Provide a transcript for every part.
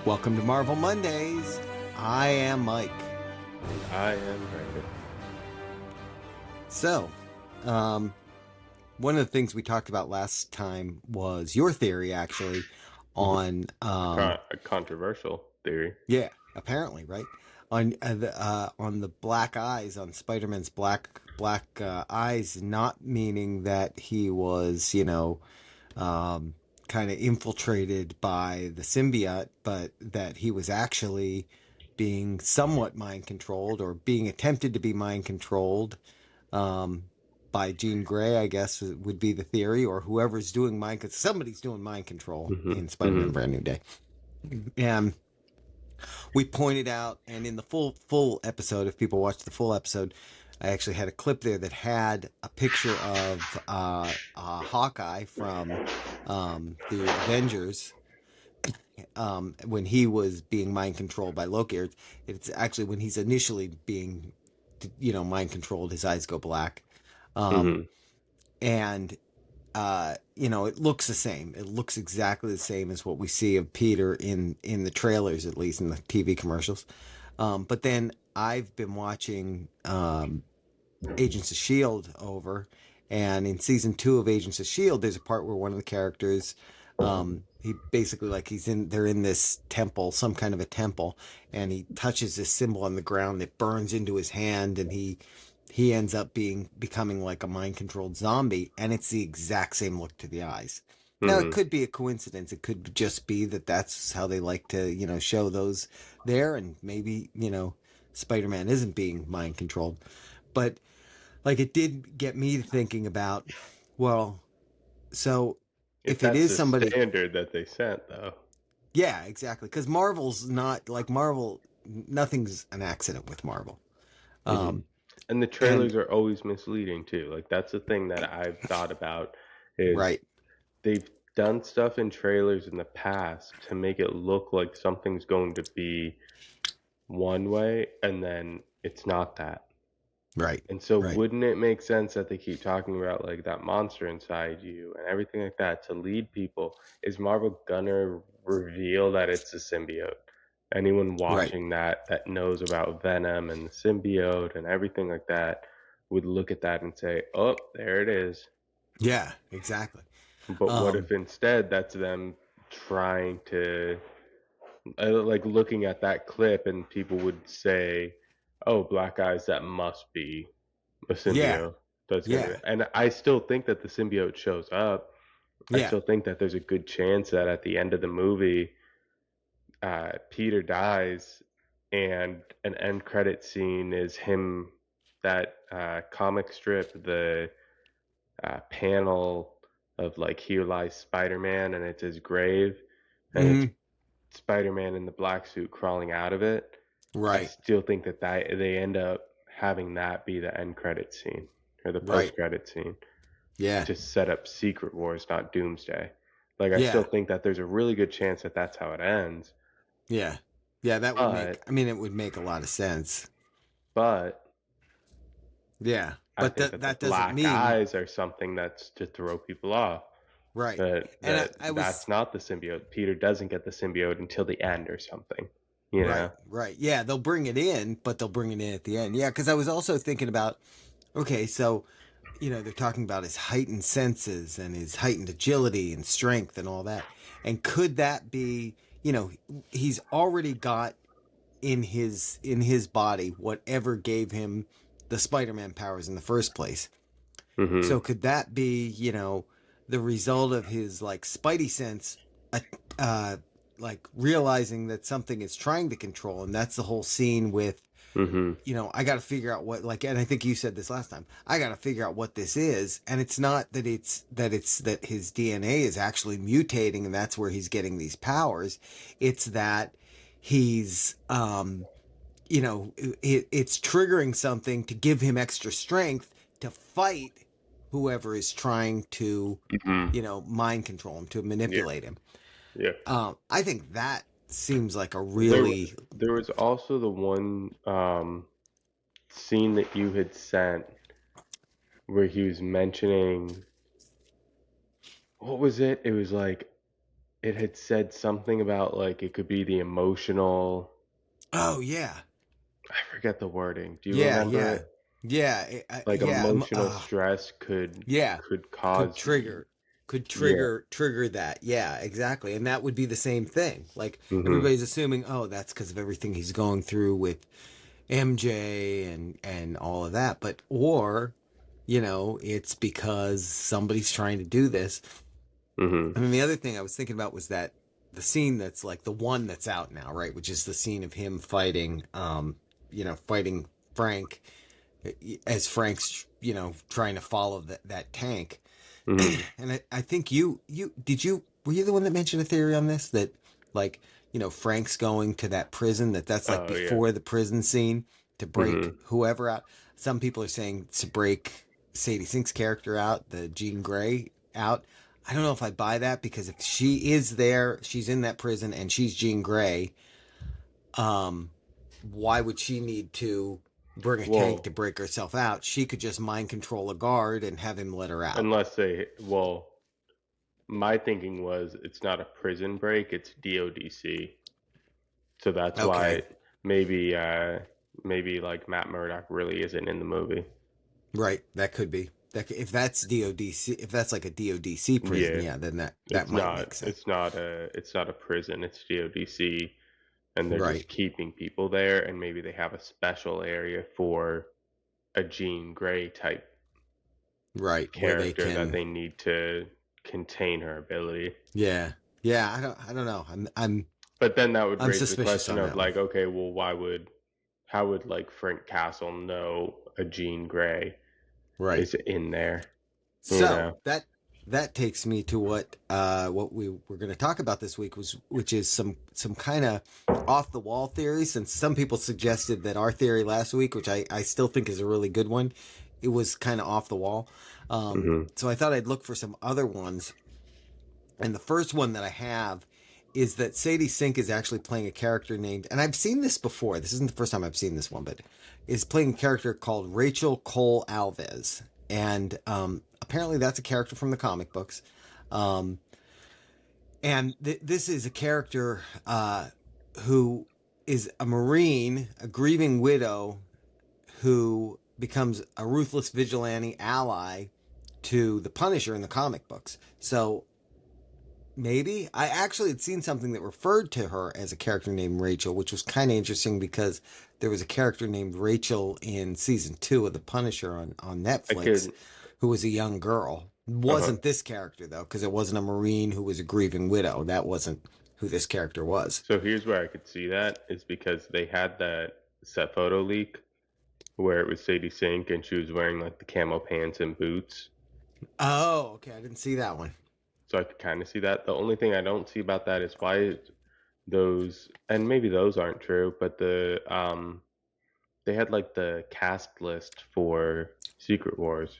Welcome to Marvel Mondays. I am Mike. I am Brandon. So, one of the things we talked about last time was your theory, actually, on A controversial theory. yeah, apparently, right, on the black eyes, on Spider-Man's black eyes, not meaning that he was, kind of infiltrated by the symbiote, but that he was actually being somewhat mind controlled or being attempted to be mind controlled by Jean Grey, I guess would be the theory, or whoever's doing somebody's doing mind control Hmm in Spider-Man hmm Brand New Day. And we pointed out, and in the full episode, if people watch the full episode, I actually had a clip there that had a picture of Hawkeye from the Avengers when he was being mind controlled by Loki. It's actually when he's initially being, mind controlled. His eyes go black, hmm and it looks the same. It looks exactly the same as what we see of Peter in the trailers, at least in the TV commercials. But then I've been watching Agents of Shield over, and in season 2 of Agents of Shield, there's a part where one of the characters, he basically they're in this temple, some kind of a temple, and he touches this symbol on the ground that burns into his hand, and he ends up becoming like a mind controlled zombie, and it's the exact same look to the eyes. Now it hmm could be a coincidence. It could just be that that's how they like to, show those there, and maybe Spider-Man isn't being mind controlled, but like it did get me thinking about, well, so If if it that's is the somebody, standard that they set, though. yeah, exactly, because Marvel's not like Marvel. Nothing's an accident with Marvel. hmm Um, And the and trailers are always misleading too. Like that's the thing that I've thought about is right, they've done stuff in trailers in the past to make it look like something's going to be one way, and then it's not that. right, And so right. wouldn't it make sense that they keep talking about like that monster inside you and everything like that to lead people? Is Marvel gonna reveal that it's a symbiote? Anyone Right. watching that knows about Venom and the symbiote and everything like that would look at that and say, "Oh, there it is." Yeah, exactly. But what Um, if instead that's them trying to like looking at that clip and people would say, "Oh, black eyes, that must be a yeah, symbiote that's going yeah, to," and I still think that the symbiote shows up. I yeah. still think that there's a good chance that at the end of the movie, Peter dies, and an end credit scene is him, that comic strip, the panel of like "Here Lies Spider-Man" and it's his grave, and it's Hmm. Spider-Man in the black suit crawling out of it. I Right, still think that they end up having that be the end credit scene or the post right. credit scene Yeah, to set up Secret Wars, not Doomsday. Like I still yeah, think that there's a really good chance that that's how it ends. yeah, yeah. That would make. But I mean, it would make a lot of sense. but Yeah, I but think that the that doesn't black mean eyes are something that's to throw people off. right. That And that I that's was not the symbiote. Peter doesn't get the symbiote until the end or something. You right, know. right. Yeah, they'll bring it in, but they'll bring it in at the end. Yeah, because I was also thinking about, okay, so, they're talking about his heightened senses and his heightened agility and strength and all that. And could that be, he's already got in his body whatever gave him the Spider-Man powers in the first place. hmm So could that be, the result of his like Spidey sense, uh, uh, like realizing that something is trying to control, and that's the whole scene with, hmm I got to figure out what, like, and I think you said this last time. I got to figure out what this is, and it's not that that his DNA is actually mutating, and that's where he's getting these powers. It's that he's, it's triggering something to give him extra strength to fight whoever is trying to, hmm mind control him, to Yeah. manipulate him. Yeah. I think that seems like a There really, there was also the one scene that you had sent where he was mentioning, what was it? It was like it had said something about like it could be the emotional. Oh yeah, I forget the wording. Do you yeah, remember yeah, it? yeah, Like yeah. emotional stress could Yeah, could could cause. trigger could Yeah. trigger that. Yeah, exactly. And that would be the same thing. Like Hmm. everybody's assuming, oh, that's because of everything he's going through with MJ and all of that. But or, it's because somebody's trying to do this. Hmm. And then the other thing I was thinking about was that the scene that's like the one that's out now, right? Which is the scene of him fighting fighting Frank as Frank's, trying to follow that tank. Hmm. And I think were you the one that mentioned a theory on this that like Frank's going to that prison that's like Oh yeah. before the prison scene to break Hmm. whoever out. Some people are saying to break Sadie Sink's character out, the Jean Grey out. I don't know if I buy that because if she is there, she's in that prison and she's Jean Grey. Um, why would she need to bring a tank Well, to break herself out? She could just mind control a guard and have him let her out. unless they, well, my thinking was it's not a prison break, it's DODC. So that's Okay. why maybe maybe like Matt Murdock really isn't in the movie. Right, that could be. If that's DODC, if that's like a DODC prison, Yeah, yeah, then that might make sense. it's not a prison, it's DODC, and they're Right, just keeping people there, and maybe they have a special area for a Jean Grey type right, where they character that can, they need to contain her ability. yeah, yeah. I don't know. But then that would I'm raise the suspicious question on of that one. like, okay, well, how would like Frank Castle know a Jean Grey Right. is in there? You So know? that takes me to what we were going to talk about this week which is some kind of off the wall theory. Since some people suggested that our theory last week, which I still think is a really good one, it was kind of off the wall. Hmm. So I thought I'd look for some other ones. And the first one that I have is that Sadie Sink is actually playing a character named, and I've seen this before. This isn't the first time I've seen this one, but is playing a character called Rachel Cole Alves. And apparently that's a character from the comic books. Um, and this is a character who is a Marine, a grieving widow who becomes a ruthless vigilante ally to the Punisher in the comic books. So maybe I actually had seen something that referred to her as a character named Rachel, which was kind of interesting because there was a character named Rachel in season 2 of The Punisher on I Netflix could. who was a young girl. Uh-huh. Wasn't this character though, because it wasn't a Marine who was a grieving widow. That wasn't who this character was. So here's where I could see that is because they had that set photo leak where it was Sadie Sink and she was wearing like the camo pants and boots. Oh, okay. I didn't see that one. So I could kind of see that. The only thing I don't see about that is why those, and maybe those aren't true, but they had like the cast list for Secret Wars.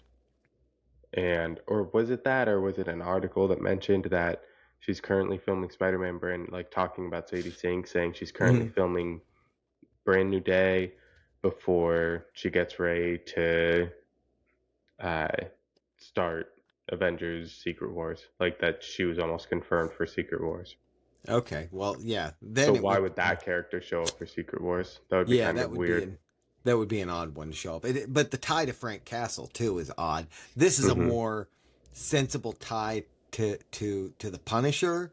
And or was it that or was it an article that mentioned that she's currently filming Spider-Man brand, like talking about Sadie Sink saying she's currently Mhm. filming Brand New Day before she gets ready to uh, start Avengers Secret Wars. Like that she was almost confirmed for Secret Wars. Okay. Well, yeah. So Then it why would. would that character show up for Secret Wars? That would be Yeah, kind of weird. that would be an odd one to show up. But the tie to Frank Castle too is odd. This is a Hmm. more sensible tie to the Punisher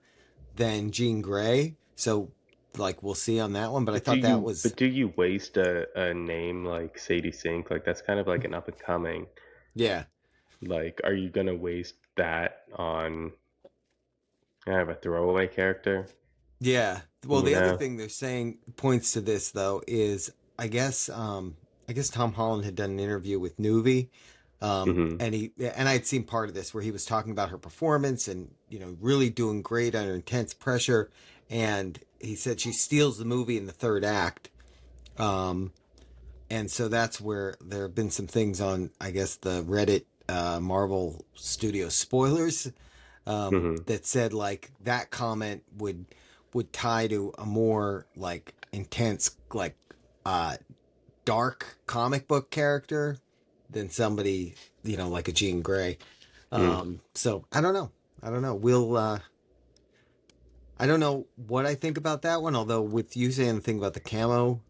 than Jean Grey. So like we'll see on that one. But I thought that was But do you waste a name like Sadie Sink? Like that's kind of like an up and coming. yeah. Like, are you gonna waste that on kind of a throwaway character? Yeah. Well, You the other know? thing they're saying points to this though is I guess Tom Holland had done an interview with Nuvi. Hmm. And I had seen part of this where he was talking about her performance and really doing great under intense pressure, and he said she steals the movie in the third act. Um, and so that's where there have been some things on, I guess, the Reddit Marvel Studio spoilers Hmm. that said like that comment would tie to a more like intense like uh dark comic book character than somebody like a Jean Grey. Mm. So I don't know. I don't know. We'll I don't know what I think about that one. Although with you saying the thing about the camo,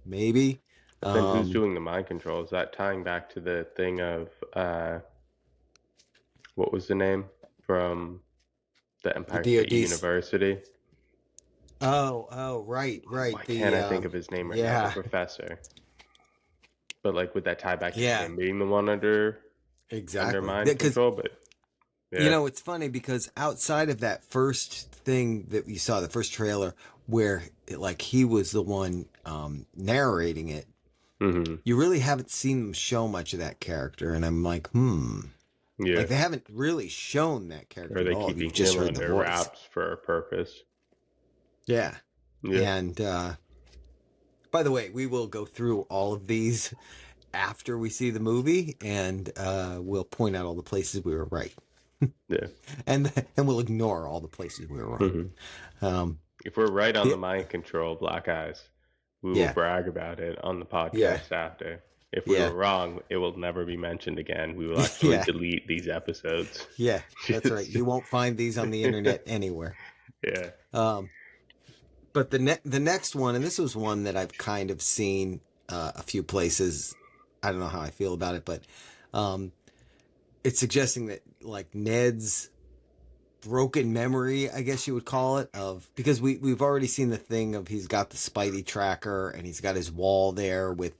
maybe. But then who's Um, doing the mind control? Is that tying back to the thing of what was the name from the the Empire State DoD's. University? Oh, right, right. Why can't The I think of his name right now? The yeah, professor. But like, would that tie back to yeah, him being the one under exactly. mind Because control? But you yeah. know it's funny because outside of that first thing that you saw, the first trailer where like he was the one narrating it, Mm-hmm. you really haven't seen them show much of that character, and I'm like, Yeah. like they haven't really shown that Or character are at they all. keeping You've just him heard the under voice. wraps for a purpose? Yeah, Yeah. and by the way, we will go through all of these after we see the movie, and we'll point out all the places we were right, Yeah. and we'll ignore all the places we were wrong. Mm-hmm. Um, If we're right on the, the mind control Black Eyes, we will yeah, brag about it on the yeah, podcast after. If we yeah, were wrong, it will never be mentioned again. We will actually yeah, delete these episodes. yeah. That's right. Just You won't find these on the internet anywhere. yeah. Um, but the next one, and this was one that I've kind of seen a few places. I don't know how I feel about it, but um, it's suggesting that like Ned's broken memory, I guess you would call it, of because we've already seen the thing of he's got the Spidey tracker and he's got his wall there with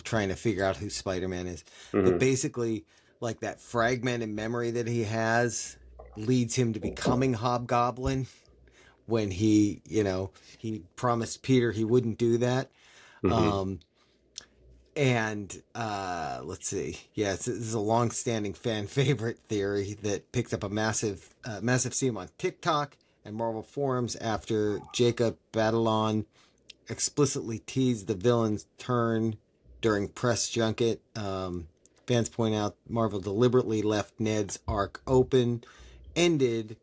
trying to figure out who Spider-Man is, but Mm-hmm. basically like that fragmented memory that he has leads him to becoming Hobgoblin when he promised Peter he wouldn't do that. Mm-hmm. um and let's see. Yeah, this is a long-standing fan favorite theory that picked up a massive steam on TikTok and Marvel forums after Jacob Batalon explicitly teased the villain's turn during press junket. Fans point out Marvel deliberately left Ned's arc open, ended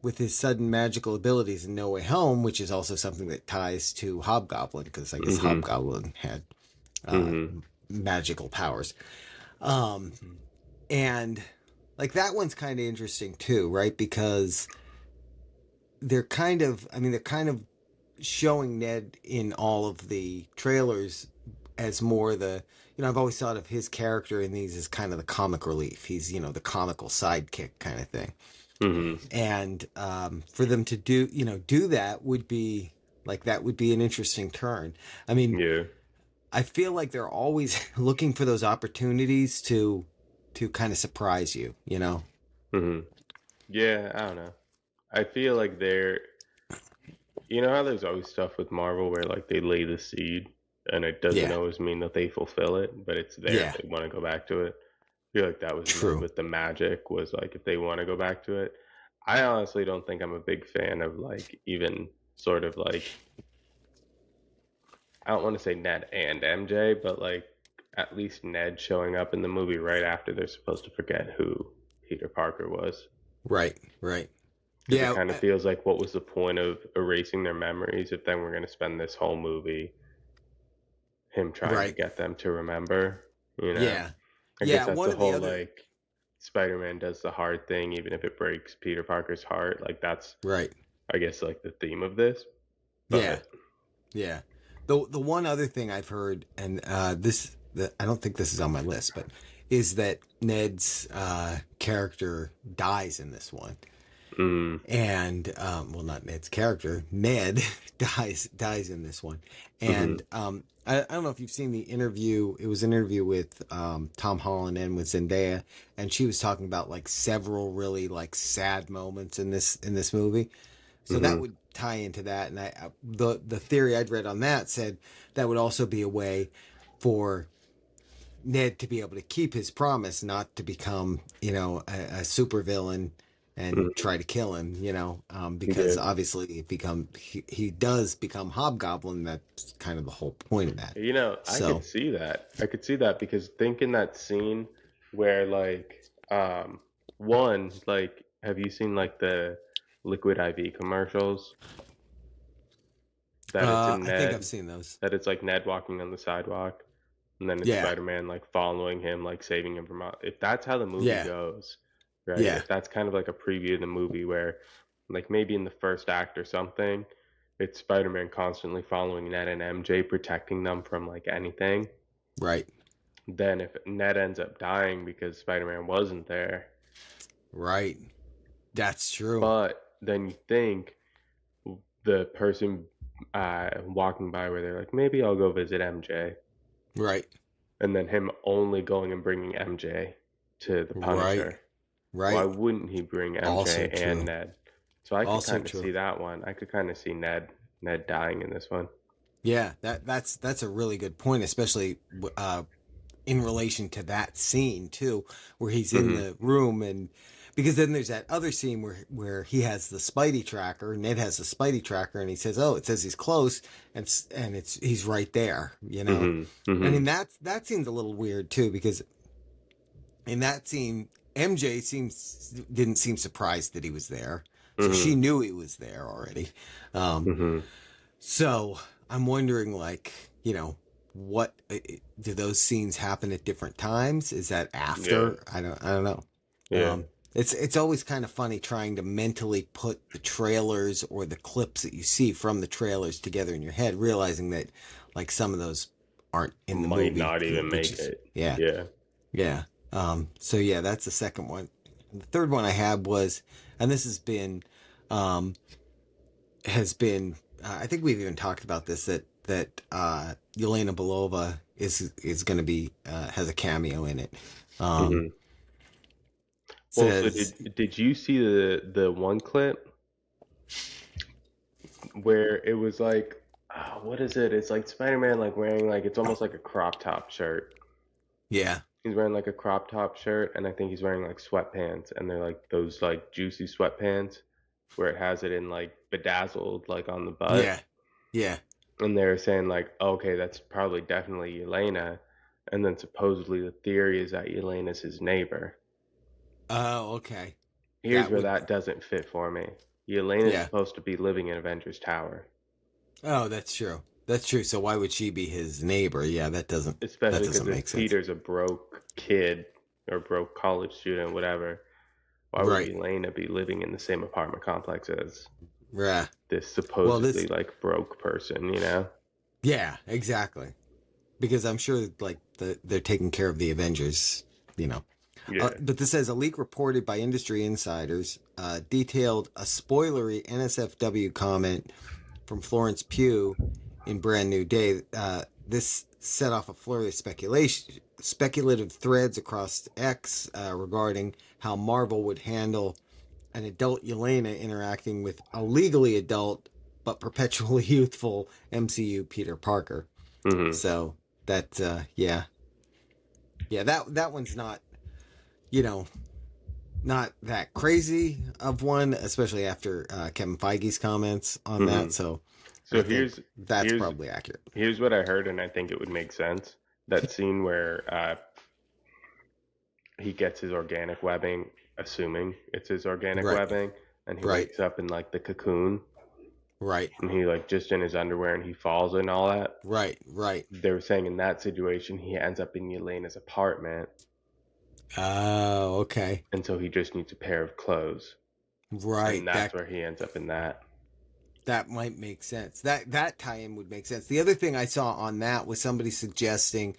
with his sudden magical abilities in No Way Home, which is also something that ties to Hobgoblin because I guess Mm-hmm. Hobgoblin had uh, Mm-hmm. magical powers. Um, and like that one's kind of interesting too, right? Because they're kind of showing Ned in all of the trailers as more I've always thought of his character in these as kind of the comic relief. He's, the comical sidekick kind of thing. Mm-hmm. And for them to do that would be that would be an interesting turn. I mean, Yeah. I feel like they're always looking for those opportunities to kind of surprise you. Mm-hmm. Yeah, I don't know. I feel like they're, you know how there's always stuff with Marvel where like they lay the seed and it doesn't Yeah. always mean that they fulfill it, but it's there if Yeah. they want to go back to it. I feel like that was Ned True. with the magic was like if they want to go back to it. I honestly don't think I'm a big fan of like even sort of like I don't want to say Ned and MJ, but like at least Ned showing up in the movie right after they're supposed to forget who Peter Parker was. Right. Right. Because it Yeah. kind of feels like what was the point of erasing their memories if then we're going to spend this whole movie him trying to Right. get them to remember, you know? Yeah. I guess Yeah. that's One the of the whole other. like Spider-Man does the hard thing even if it breaks Peter Parker's heart. Like that's Right. I guess like the theme of this. Yeah. But Yeah. The one other thing I've heard, and I don't think this is on my list, but is that Ned's character dies in this one. mm, And well, not Ned's character, Ned dies in this one. mm-hmm, And I don't know if you've seen the interview. It was an interview with Tom Holland and with Zendaya, and she was talking about like several really like sad moments in this movie. So that mm-hmm, would tie into that. And the theory I'd read on that said that would also be a way for Ned to be able to keep his promise not to become, a supervillain and mm-hmm. try to kill him, Yeah. because obviously he does become Hobgoblin. That's kind of the whole point of that. You know, I could So, see that. I could see that because think in that scene where like one like have you seen like the liquid IV commercials that it's in I think I've Ned seen those. that it's like Ned walking on the sidewalk and then it's Yeah. Spider-Man like following him like saving him from if that's how the movie Yeah. goes, right? Yeah. If that's kind of like a preview of the movie where like maybe in the first act or something, it's Spider-Man constantly following Ned and MJ, protecting them from like anything. Right. Then if Ned ends up dying because Spider-Man wasn't there, Right. That's true. but then you think the person walking by where they're like, maybe I'll go visit MJ, Right. and then him only going and bringing MJ to the Right. Punisher. Why Right. wouldn't he bring Also MJ and true. Ned? So I could Also kind of true. see that one. I could kind of see Ned dying in this one. Yeah, that's a really good point, especially in relation to that scene too, where he's in Hmm. the room, and because then there's that other scene where he has the Spidey tracker, Ned has the Spidey tracker, and he says, "Oh, it says he's close," and it's he's right there, you know. Hmm. I Hmm. mean that seems a little weird too, because in that scene, MJ seems didn't seem surprised that he was there, so she Hmm. knew he was there already. Um, Hmm. so I'm wondering, like, you know, what do those scenes happen at different times? Is that Yeah. after? I don't know. Yeah. It's always kind of funny trying to mentally put the trailers or the clips that you see from the trailers together in your head, realizing that like some of those aren't in the Might movie. not even They're make just it. yeah, Yeah. yeah. So yeah, that's the second one. The third one I had was, and this um, has been I think we've even talked about this, that Yelena Belova is going to be has a cameo in it. Um, Hmm. Well, so says did you see the one clip where it was like, what is it? It's like Spider-Man like wearing like it's almost like a crop top shirt. yeah, He's wearing like a crop top shirt, and I think he's wearing like sweatpants, and they're like those like juicy sweatpants where it has it in like bedazzled like on the butt. yeah, yeah. And they're saying like, okay, that's probably definitely Elena. And then supposedly the theory is that Elena's his neighbor. Oh, okay. Here's That where would that doesn't fit for me. Elena's yeah. supposed to be living in Avengers Tower, Oh, that's true. That's true. So why would she be his neighbor? Yeah, that especially because doesn't make if sense. Peter's a broke kid or broke college student, whatever, why would Right. Elena be living in the same apartment complex as Yeah. this Well, supposedly this like broke person, you know? yeah, exactly. Because I'm sure like they're taking care of the Avengers, you know. Yeah. But this says a leak reported by industry insiders detailed a spoilery NSFW comment from Florence Pugh in Brand New Day. This set off a flurry of speculative threads across X regarding how Marvel would handle an adult Yelena interacting with a legally adult but perpetually youthful MCU Peter Parker. Hmm. So that yeah, that one's not, you know, not that crazy of one, especially after Kevin Feige's comments on Hmm. that. So I So think that's here's probably accurate. here's what I heard, and I think it would make sense. That scene where he gets his organic webbing, assuming it's his organic Right, webbing, and he right, wakes up in like the cocoon, right, and he like just in his underwear, and he falls and all that. right, right. They were saying in that situation, he ends up in Yelena's apartment, Oh, okay. and so he just needs a pair of clothes, and Right. that's where he ends up in that. That might make sense. That tie-in would make sense. The other thing I saw on that was somebody suggesting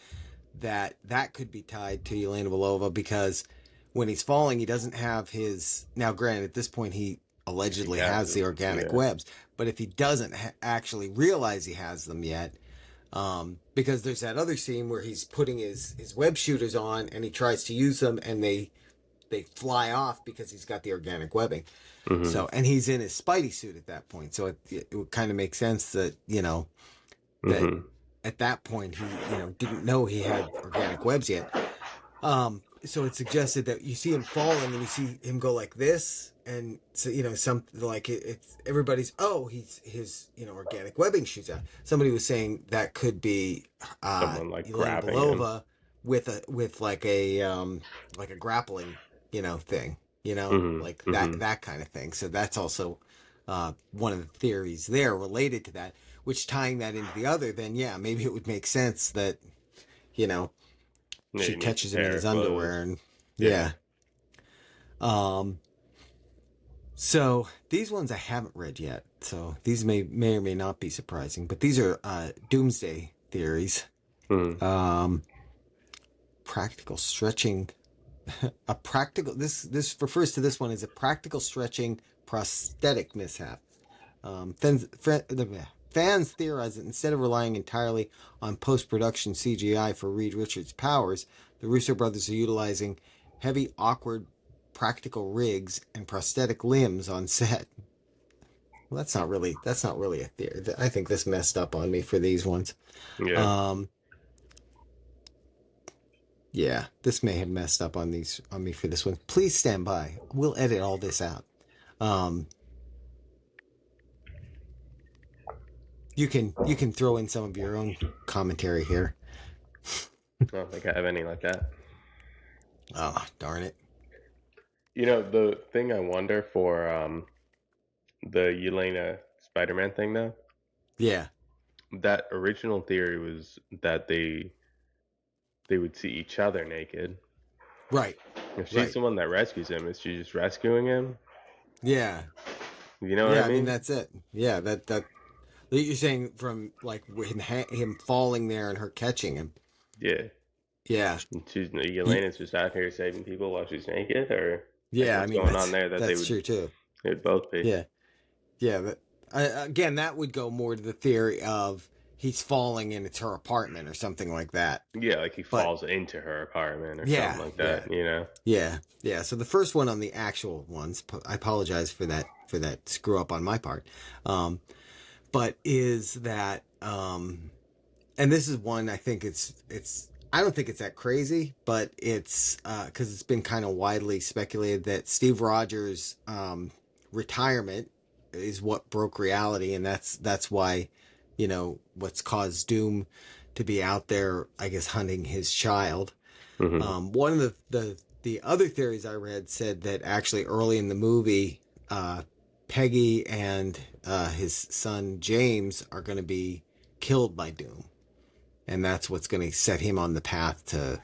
that could be tied to Yelena Belova, because when he's falling, he doesn't have his. Now, granted, at this point, he If he allegedly has has the them, organic yeah. webs, but if he doesn't actually realize he has them yet, because there's that other scene where he's putting his web shooters on and he tries to use them, and they fly off because he's got the organic webbing. Hmm. So, and he's in his Spidey suit at that point. So it would kind of make sense that, that Hmm. at that point he, didn't know he had organic webs yet. So it suggested that you see him falling and you see him go like this. And so, something like it's everybody's, oh, he's his, organic webbing shoots out. Somebody was saying that could be, Someone like Elena grabbing him. Belova with like a grappling, thing, Hmm. like Hmm. that kind of thing. So that's also, one of the theories there related to that, which tying that into the other, then yeah, maybe it would make sense that, you know, Yeah, she he needs a catches him in pair his of clothes. underwear, and Yeah. yeah. Um, So these ones I haven't read yet. So these may or may not be surprising, but these are doomsday theories. Hmm. Um, practical stretching, a practical this refers to this one as a practical stretching prosthetic mishap. Fans theorize that instead of relying entirely on post production CGI for Reed Richards' powers, the Russo brothers are utilizing heavy, awkward practical rigs and prosthetic limbs on set. Well, that's not really a theory. I think this messed up on me for these ones. Yeah. Um, yeah, this may have messed up on me for this one. Please stand by. We'll edit all this out. Um, you can throw in some of your own commentary here. I don't think I have any like that. Oh, darn it. The thing I wonder for the Yelena Spider-Man thing though, Yeah. that original theory was that they would see each other naked. Right. If she's Right. the one that rescues him, is she just rescuing him? Yeah. You know what I Yeah. I mean, mean? that's it. Yeah. That you're saying from like him falling there and her catching him. Yeah. Yeah. And she's Y- Yelena's just out here saving people while she's naked, or like Yeah. I what's mean, going on that's there that that's true too. they would both be? Yeah. Yeah. But again, that would go more to the theory of he's falling and it's her apartment or something like that. Yeah, like he But falls into her apartment or something yeah. like Yeah. that. You know? Yeah, yeah. So the first one on the actual ones, I apologize for that screw up on my part. But is that and this is one I think it's I don't think it's that crazy, but it's because it's been kind of widely speculated that Steve Rogers' retirement is what broke reality, and that's why what's caused Doom to be out there, I guess, hunting his child. Hmm. One of the other theories I read said that actually early in the movie, Peggy and his son James are going to be killed by Doom, and that's what's going to set him on the path to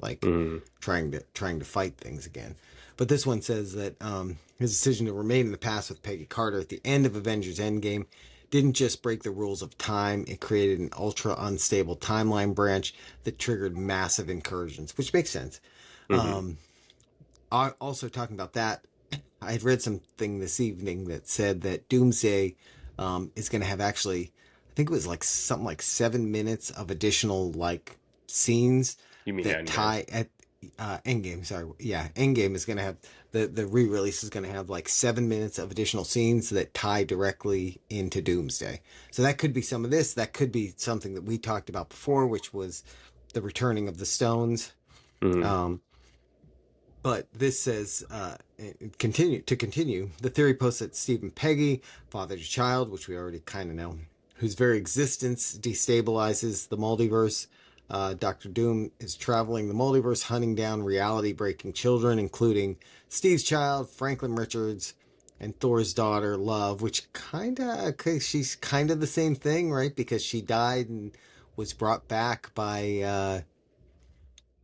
like Hmm. trying to fight things again. But this one says that his decision to remain in the past with Peggy Carter at the end of Avengers Endgame didn't just break the rules of time, it created an ultra unstable timeline branch that triggered massive incursions, which makes sense. Hmm. Um, Also, talking about that, I had read something this evening that said that Doomsday is going to have actually, I think it was like something like 7 minutes of additional like scenes You mean that Endgame? tie at Endgame. Sorry, yeah, Endgame is going to have the re-release is going to have like 7 minutes of additional scenes that tie directly into Doomsday. So that could be some of this. That could be something that we talked about before, which was the returning of the stones. Hmm. Um, but this says, continue. The theory posts that Stephen Peggy, father to child, which we already kind of know, whose very existence destabilizes the multiverse. Doctor Doom is traveling the multiverse, hunting down reality-breaking children, including Steve's child, Franklin Richards, and Thor's daughter, Love, which she's kind of the same thing, right? Because she died and was brought back Yeah,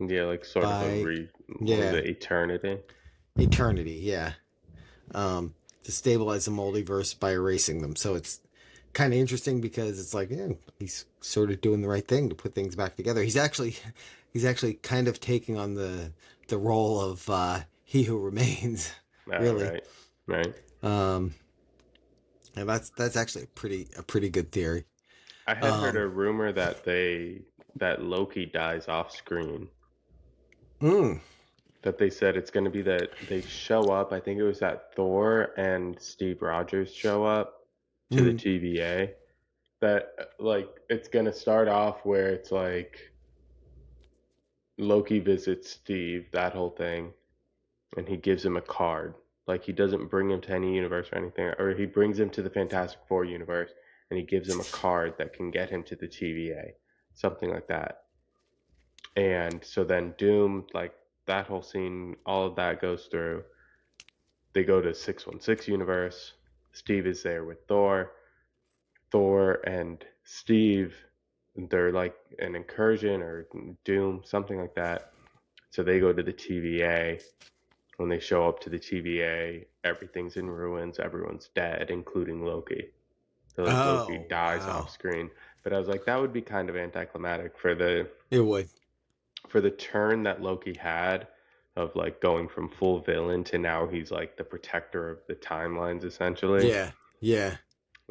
like sort of a by what was yeah, it, Eternity? eternity, yeah. To stabilize the multiverse by erasing them. So it's kind of interesting because it's like, yeah, he's sort of doing the right thing to put things back together. He's actually kind of taking on the role of he who remains, All really. right, right. Um, and that's actually a pretty good theory. I had heard Um, a rumor that that Loki dies off screen. mm, That they said it's going to be that they show up. I think it was that Thor and Steve Rogers show up to the mm, TVA. That like it's going to start off where it's like Loki visits Steve, that whole thing, and he gives him a card. Like he doesn't bring him to any universe or anything, or he brings him to the Fantastic Four universe and he gives him a card that can get him to the TVA, something like that. And so then Doom, like that whole scene, all of that goes through. They go to 616 universe. Steve is there with Thor. Thor and Steve, they're like an incursion or Doom, something like that. So they go to the TVA when they show up to the TVA, everything's in ruins, everyone's dead, including Loki. So like Loki Oh, dies off wow. screen. But I was like, that would be kind of anticlimactic for It would. the turn that Loki had of like going from full villain to now he's like the protector of the timelines essentially. Yeah. Yeah.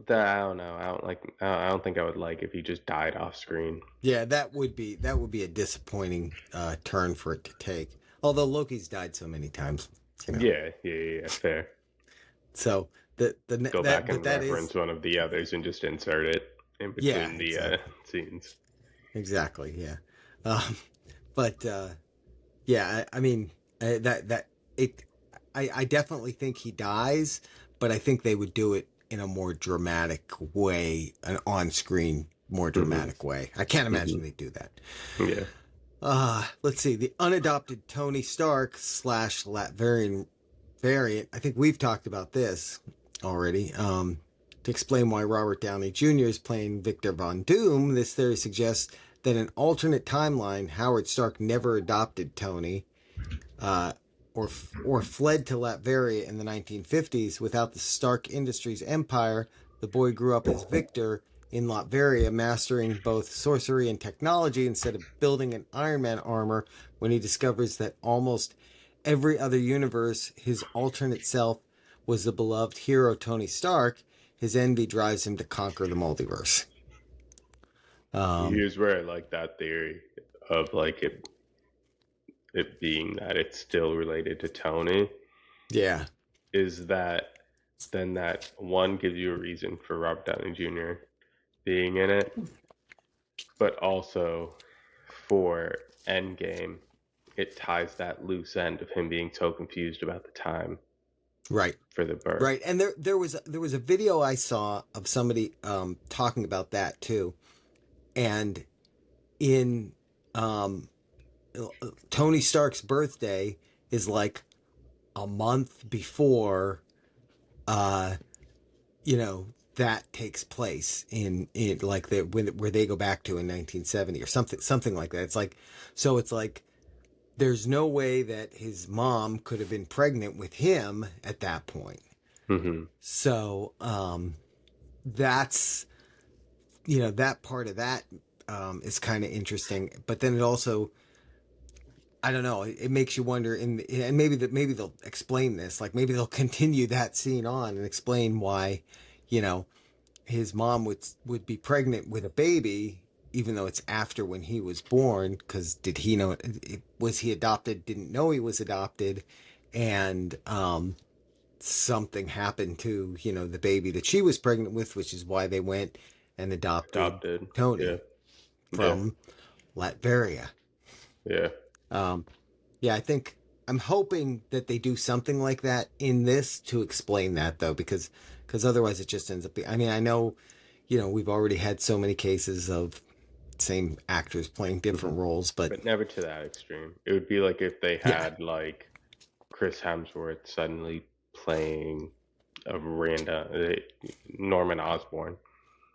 That I don't know. I don't think I would like if he just died off screen. Yeah, that would be a disappointing turn for it to take. Although Loki's died so many times, you know. Yeah, fair. So the Go that back but and that is reference one of the others and just insert it in yeah, between the exactly. scenes. Exactly, yeah. Um but yeah, I mean that it I definitely think he dies, but I think they would do it in a more dramatic way, an on-screen more Hmm. dramatic way. I can't Hmm. imagine they do that. Yeah. Let's see. The unadopted Tony Stark slash Latvian variant. I think we've talked about this already. To explain why Robert Downey Jr. is playing Victor Von Doom, this theory suggests that in an alternate timeline, Howard Stark never adopted Tony, uh, or fled to Latveria in the 1950s. Without the Stark Industries empire, the boy grew up as Victor in Latveria, mastering both sorcery and technology instead of building an Iron Man armor when he discovers that almost every other universe, his alternate self was the beloved hero Tony Stark. His envy drives him to conquer the multiverse. Um, Here's where I like that theory of like it being that it's still related to Tony yeah, is that then that one gives you a reason for Robert Downey Jr. being in it, but also for Endgame, it ties that loose end of him being so confused about the time right. for the birth. Right, and there was a video I saw of somebody talking about that too, and in um, Tony Stark's birthday is like a month before, uh, you know, that takes place in like the where they go back to in 1970 or something like that. It's like so it's like there's no way that his mom could have been pregnant with him at that point. Hmm. So that's that part of that is kind of interesting, but then it also I don't know, it makes you wonder and maybe they'll explain this, like maybe they'll continue that scene on and explain why you know his mom would be pregnant with a baby even though it's after when he was born, because did he know was he adopted, didn't know he was adopted, and something happened to the baby that she was pregnant with, which is why they went and adopted Adopted. Yeah. Tony Yeah. from Latveria. Yeah. Um, yeah, I think I'm hoping that they do something like that in this to explain that though, because otherwise it just ends up being. I mean, I know, we've already had so many cases of same actors playing Hmm. different roles, but But never to that extreme. It would be like if they yeah, had like Chris Hemsworth suddenly playing a random Norman Osborn.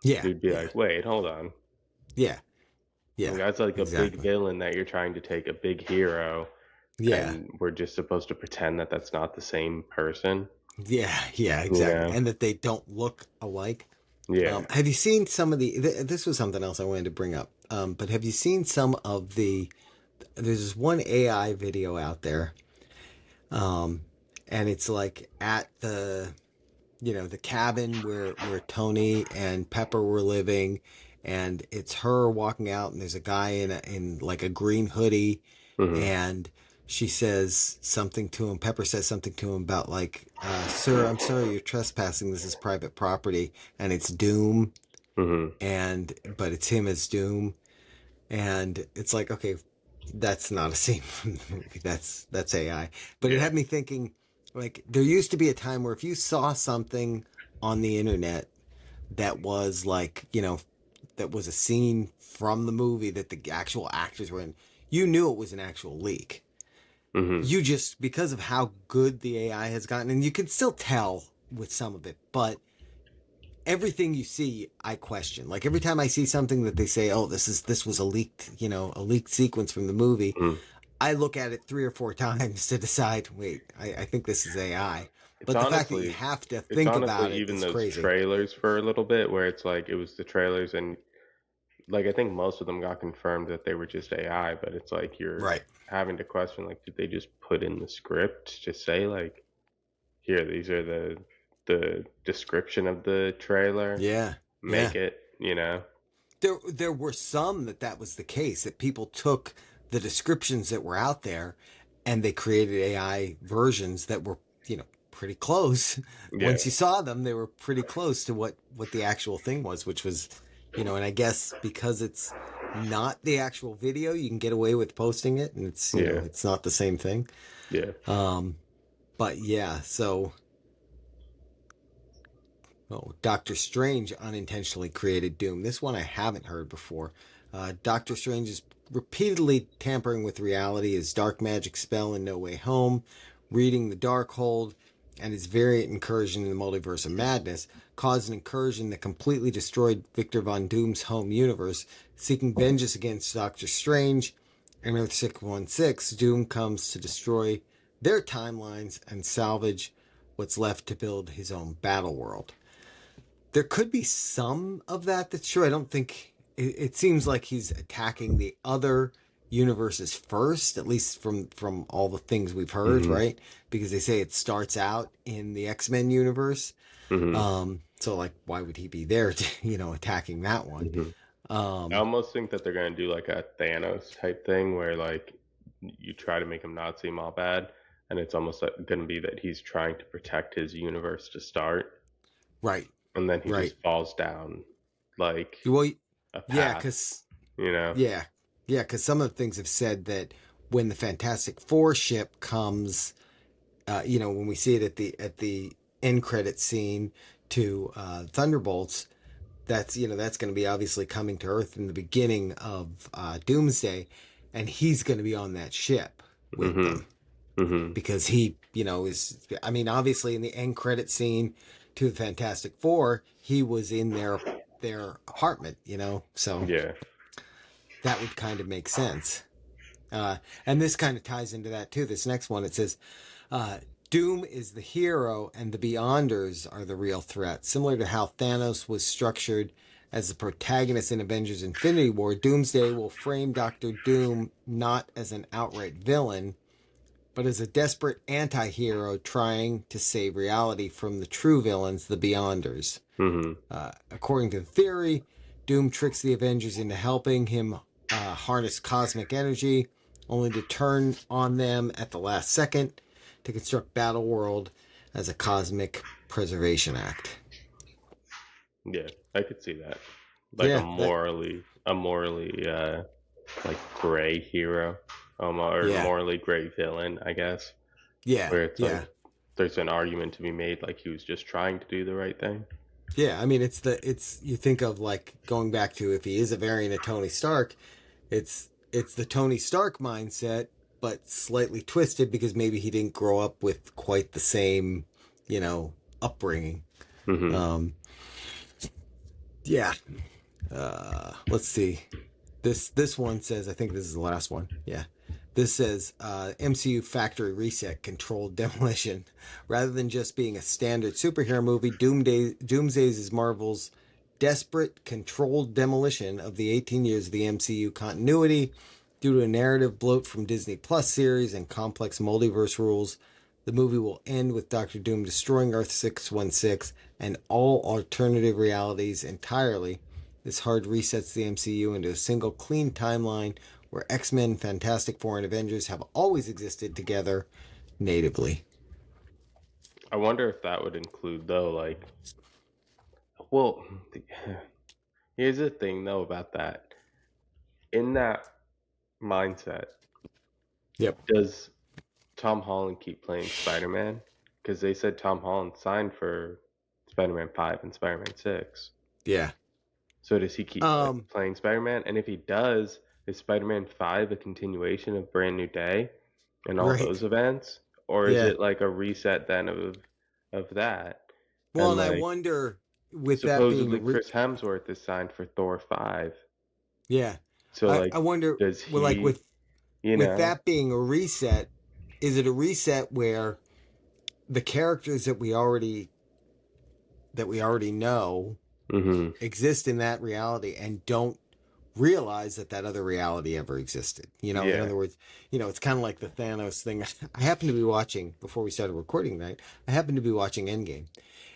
yeah, You'd be yeah, like, wait, hold on. yeah, Like, yeah, that's like a big exactly. villain that you're trying to take a big hero, Yeah, and we're just supposed to pretend that that's not the same person. yeah, yeah, You exactly, know? and that they don't look alike. Yeah. Have you seen some of the? This was something else I wanted to bring up. But have you seen some of the? There's this one AI video out there, um, and it's like at the cabin where Tony and Pepper were living, and it's her walking out, and there's a guy in like a green hoodie, Hmm. and she says something to him. Pepper says something to him about like, "Sir, I'm sorry, you're trespassing. This is private property," and it's Doom, Hmm. and but it's him as Doom, and it's like, okay, that's not a scene from the movie. That's AI. But it Yeah. had me thinking, like, there used to be a time where if you saw something on the internet that was like, that was a scene from the movie that the actual actors were in, you knew it was an actual leak. Hmm. You just, because of how good the AI has gotten, and you can still tell with some of it, but everything you see, I question. Like every time I see something that they say, "Oh, this was a leaked, a leaked sequence from the movie," Hmm. I look at it 3 or 4 times to decide. Wait, I think this is AI. It's But the fact that you honestly have to it's think honestly about it even is those crazy. trailers for a little bit where it's like it was the trailers and like I think most of them got confirmed that they were just AI, but it's like you're Right. having to question like did they just put in the script to say like here these are the description of the trailer, Yeah. Yeah. make it, you know. There were some that was the case, that people took the descriptions that were out there and they created AI versions that were, pretty close. Yeah. Once you saw them, they were pretty close to what the actual thing was, which was, and I guess because it's not the actual video, you can get away with posting it, and it's, Yeah. it's not the same thing. Yeah. Um, but yeah, so Doctor Strange unintentionally created Doom. This one I haven't heard before. Doctor Strange is repeatedly tampering with reality. His dark magic spell in No Way Home, reading the Darkhold, and his variant incursion in the Multiverse of Madness caused an incursion that completely destroyed Victor Von Doom's home universe. Seeking vengeance against Doctor Strange and Earth 616, Doom comes to destroy their timelines and salvage what's left to build his own battle world. There could be some of that that's true. I don't think it seems like he's attacking the other universes first, at least from all the things we've heard, Mhm. right? Because they say it starts out in the X-Men universe. Mhm. So like, why would he be there to, attacking that one? Mhm. I Um, almost think that they're gonna do like a Thanos type thing where like you try to make him not seem all bad, and it's almost like gonna be that he's trying to protect his universe to start, right, and then he right. just falls down like Well, a yeah, path, because you know? yeah, yeah, because some of the things have said that when the Fantastic Four ship comes, when we see it at the end credit scene to Thunderbolts, that's going to be obviously coming to Earth in the beginning of Doomsday, and he's going to be on that ship with Mhm. them Mhm. because he, is. I mean, obviously in the end credit scene to the Fantastic Four, he was in their apartment, so Yeah. that would kind of make sense. And this kind of ties into that too. This next one, it says, uh, Doom is the hero and the Beyonders are the real threat. Similar to how Thanos was structured as the protagonist in Avengers Infinity War, Doomsday will frame Doctor Doom not as an outright villain, but as a desperate anti hero trying to save reality from the true villains, the Beyonders. Mhm. According to the theory, Doom tricks the Avengers into helping him harness cosmic energy, only to turn on them at the last second to construct Battle World as a cosmic preservation act. Yeah, I could see that. Like Yeah, a morally like gray hero, or yeah, morally gray villain, I guess, yeah, where it's like yeah, there's an argument to be made like he was just trying to do the right thing. yeah. I mean, it's you think of like going back to if he is a variant of Tony Stark, it's the Tony Stark mindset, but slightly twisted because maybe he didn't grow up with quite the same, upbringing. Mhm. Um, yeah. Let's see. This one says, I think this is the last one. Yeah. This says MCU factory reset, controlled demolition. Rather than just being a standard superhero movie, Doomsdays is Marvel's desperate, controlled demolition of the 18 years of the MCU continuity due to a narrative bloat from Disney Plus series and complex multiverse rules. The movie will end with Doctor Doom destroying Earth 616 and all alternative realities entirely. This hard resets the MCU into a single clean timeline where X-Men, Fantastic Four, and Avengers have always existed together natively. I wonder if that would include though, like, well, here's the thing though about that. In that mindset, Yep. does Tom Holland keep playing Spider-Man? Because they said Tom Holland signed for Spider-Man 5 and Spider-Man 6. Yeah. So does he keep Um. playing Spider-Man? And if he does, is Spider-Man 5 a continuation of Brand New Day and all Right. those events? Or is Yeah. it like a reset then of that? Well, And and I like wonder with that supposedly being Chris Hemsworth is signed for Thor 5. yeah. So I like I wonder does well, like he with you with know? that being a reset, is it a reset where the characters that we already know Mhm. exist in that reality and don't realize that that other reality ever existed? You know, in Yeah. other words, you know, it's kind of like the Thanos thing. I happened to be watching before we started recording tonight. I happened to be watching Endgame,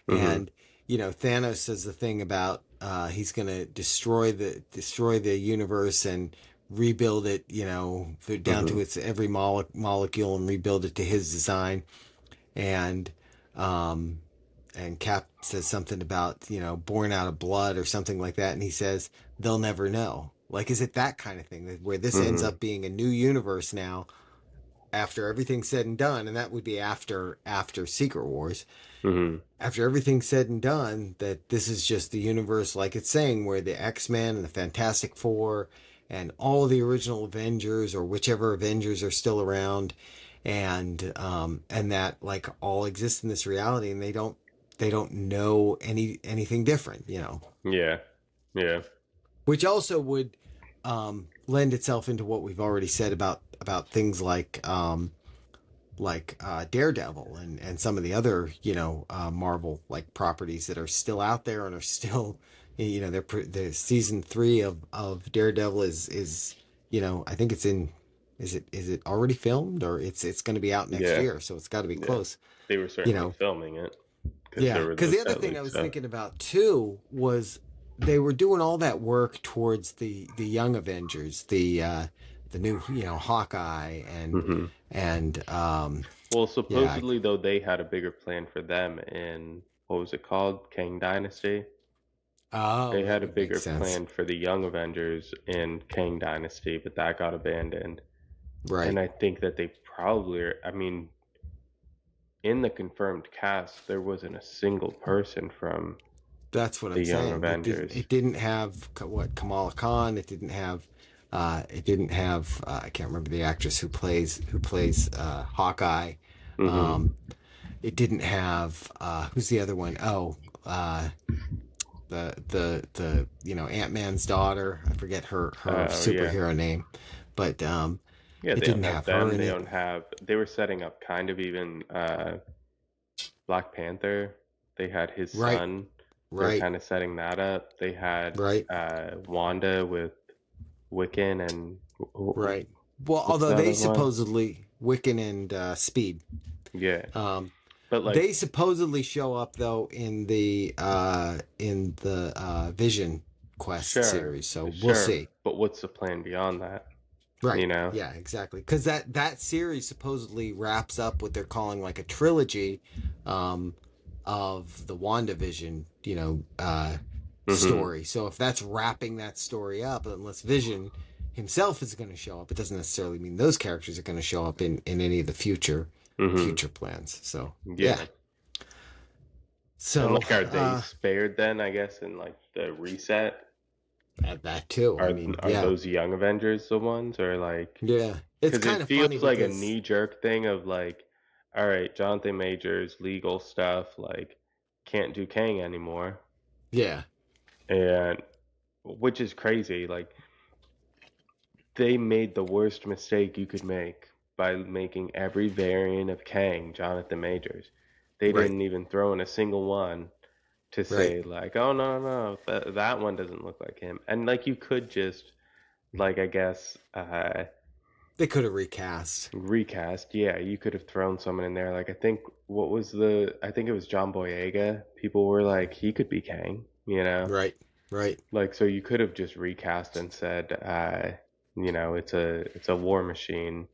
Mhm. and you know, Thanos says the thing about he's going to destroy the universe and rebuild it, you know, down to Mhm. its every molecule and rebuild it to his design. And um, and Cap says something about, you know, born out of blood or something like that, and he says they'll never know. Like, is it that kind of thing where this ends Mhm. up being a new universe now after everything's said and done, and that would be after Secret Wars, Mhm. after everything's said and done, that this is just the universe like it's saying, where the X-Men and the Fantastic Four and all of the original Avengers or whichever Avengers are still around, and that like all exist in this reality, and they don't know anything different, you know, Yeah. Yeah. which also would lend itself into what we've already said about things like Daredevil and some of the other, you know, Marvel like properties that are still out there and are still, you know, the season 3 of Daredevil is, you know, I think it's in, is it already filmed, or it's going to be out next Yeah. year, so it's got to be Yeah. close, They were you certainly know. filming it because Yeah, there were because those the other set thing I leak was stuff. thinking about too was they were doing all that work towards the young Avengers, the new, you know, Hawkeye Mhm. and Well, yeah. supposedly though they had a bigger plan for them in what was it called? Kang Dynasty. They Oh, that had a would make bigger sense. plan for the Young Avengers in Kang Dynasty, but that got abandoned. And Right. I think that they probably are, I mean, in the confirmed cast, there wasn't a single person from That's what the I'm Young saying. Avengers. It didn't have what Kamala Khan. It didn't have I can't remember the actress who plays Hawkeye. Mm-hmm. Um, it didn't have who's the other one? Oh, uh, the you know, Ant-Man's daughter. I forget her Oh, yeah. superhero name, but Yeah, it they don't didn't have have her them. in They it. don't have, they were setting up kind of even Black Panther. They had his Right. son. They were Right. kind of setting that up. They had Right. Wanda with Wiccan and Right. Well, what's although the they other one? supposedly Wiccan and Speed. Yeah. Um, But like, they supposedly show up though in the Vision Quest sure, series, so we'll sure. see. But what's the plan beyond that? Right? You know? Yeah, exactly. Because that series supposedly wraps up what they're calling like a trilogy um, of the WandaVision, you know, Mm-hmm. story. So if that's wrapping that story up, unless Vision himself is going to show up, it doesn't necessarily mean those characters are going to show up in any of the Mm-hmm. future plans. So yeah. Yeah. And So like, are they spared then? I guess in like the reset, that too. I mean, are yeah, those Young Avengers the ones, or like? yeah. It's Because kind it of funny feels like a because knee jerk thing of like, all right, Jonathan Majors legal stuff, like can't do Kang anymore, yeah, and which is crazy. Like they made the worst mistake you could make by making every variant of Kang Jonathan Majors. They right, didn't even throw in a single one to right. say like, oh no, that one doesn't look like him. And like you could just like I guess They could have recast. recast. Yeah, you could have thrown someone in there. Like I think I think it was John Boyega. People were like he could be Kang, you know? Right, right. Like so you could have just recast and said you know, it's a war machine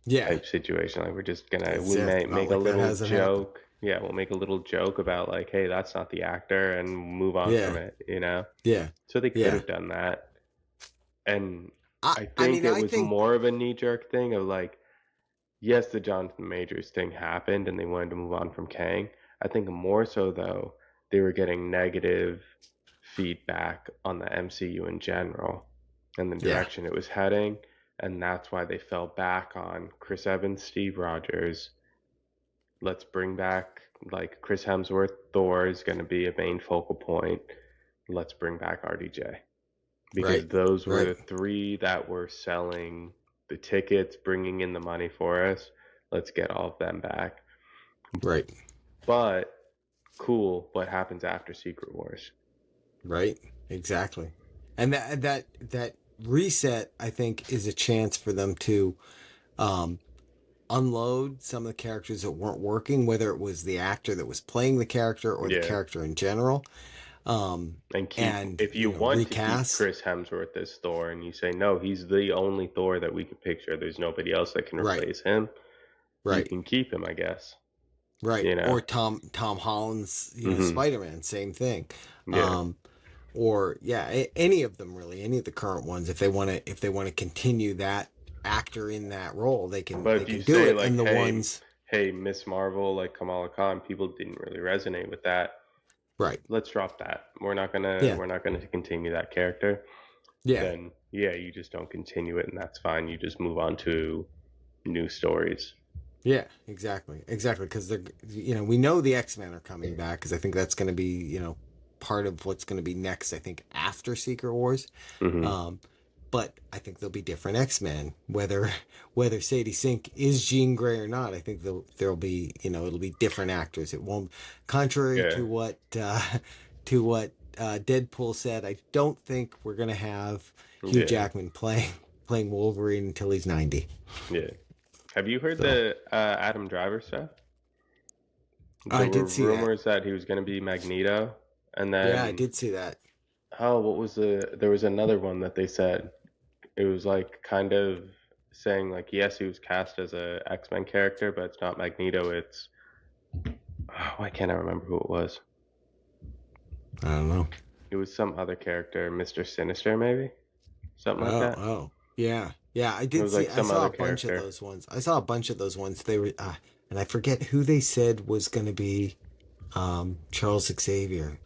Yeah, type situation. Like we're just gonna it's we yeah. may Not make a like that little hasn't happened. joke. Yeah, we'll make a little joke about like, hey, that's not the actor, and move on from Yeah, it. You know, yeah, so they could yeah. have done that, and I I think mean, it I was think more of a knee jerk thing of like, yes, the Jonathan Majors thing happened, and they wanted to move on from Kang. I think more so though, they were getting negative feedback on the MCU in general and the yeah, direction it was heading, and that's why they fell back on Chris Evans, Steve Rogers. Let's bring back like Chris Hemsworth. Thor is going to be a main focal point. Let's bring back RDJ because right, those were right. the three that were selling. the tickets, bringing in the money for us. Let's get all of them back. Right. But cool, what happens after Secret Wars? Right. Exactly. And that reset, I think, is a chance for them to um, unload some of the characters that weren't working, whether it was the actor that was playing the character or the Yeah. character in general. And keep, And if you want to keep recast. Chris Hemsworth as Thor and you say, no, he's the only Thor that we could picture, there's nobody else that can Right. replace him, you Right. can keep him, I guess. Right. You know? Or Tom Holland's, Hmm. Spider-Man, same thing. Yeah. Um, or yeah, any of them really, any of the current ones, if they want to continue that actor in that role, they can But they if you can do say it. like, And the ones, hey, Miss Marvel, like Kamala Khan, people didn't really resonate with that. right. Let's drop that. We're not gonna Yeah. we're not gonna continue that character. Yeah. Then yeah, you just don't continue it, and that's fine. You just move on to new stories. Yeah, exactly. Exactly. Because we know the X-Men are coming back, because I think that's going to be, part of what's going to be next, I think, after Secret Wars. Hmm. Um, but I think there'll be different X-Men, whether Sadie Sink is Jean Grey or not. I think there'll be, it'll be different actors. It won't, contrary Yeah, to what Deadpool said, I don't think we're going to have Hugh yeah, Jackman playing Wolverine until he's 90. yeah. Have you heard So the Adam Driver stuff? I There were did see that. rumors that he was going to be Magneto, and Yeah, I then did see that. oh, what was there was another one that they said it was like kind of saying like yes, he was cast as a X-Men character, but it's not Magneto. It's oh, why can't I remember who it was? I don't know. It was some other character, Mr. Sinister, maybe something like Oh, that. oh, yeah, yeah. I It did was see. like I some saw other a bunch of character. those ones. I saw a bunch of those ones. They were, and I forget who they said was going to be Charles Xavier.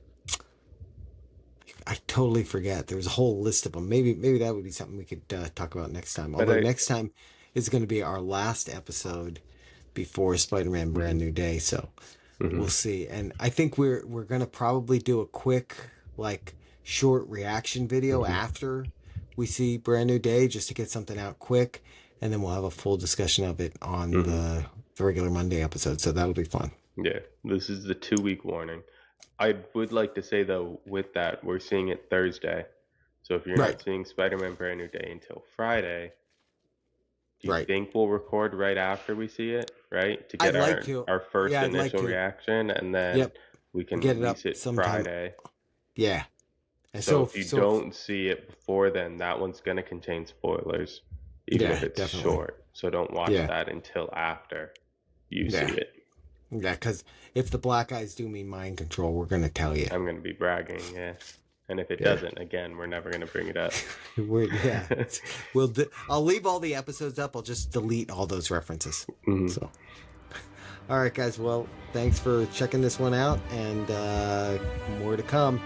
I totally forget. There was a whole list of them. Maybe that would be something we could talk about next time. But Although I, next time is going to be our last episode before Spider-Man Brand mhm, New Day. So we'll mhm, see. And I think we're going to probably do a quick, like, short reaction video mhm, after we see Brand New Day, just to get something out quick, and then we'll have a full discussion of it on mhm. the regular Monday episode. So that'll be fun. Yeah, this is the 2 week warning. I would like to say though, with that, we're seeing it Thursday. So if you're Right. not seeing Spider-Man Brand New Day until Friday, do you Right. think we'll record right after we see it, right? To I'd get like to. our first Yeah, I'd like initial to. reaction, and then Yep. we can Get it up release it sometime. Friday. Yeah. And So so if you so don't see it before then, that one's going to contain spoilers, even if yeah, it's definitely. short. So don't watch Yeah. that until after you see Yeah. it. Yeah, because if the black eyes do mean mind control, we're gonna tell you. I'm going to be bragging, yeah. And if it Yeah. doesn't, again, we're never going to bring it up. Yeah. I'll leave all the episodes up. I'll just delete all those references. Mhm. So, all right, guys. Well, thanks for checking this one out, and more to come.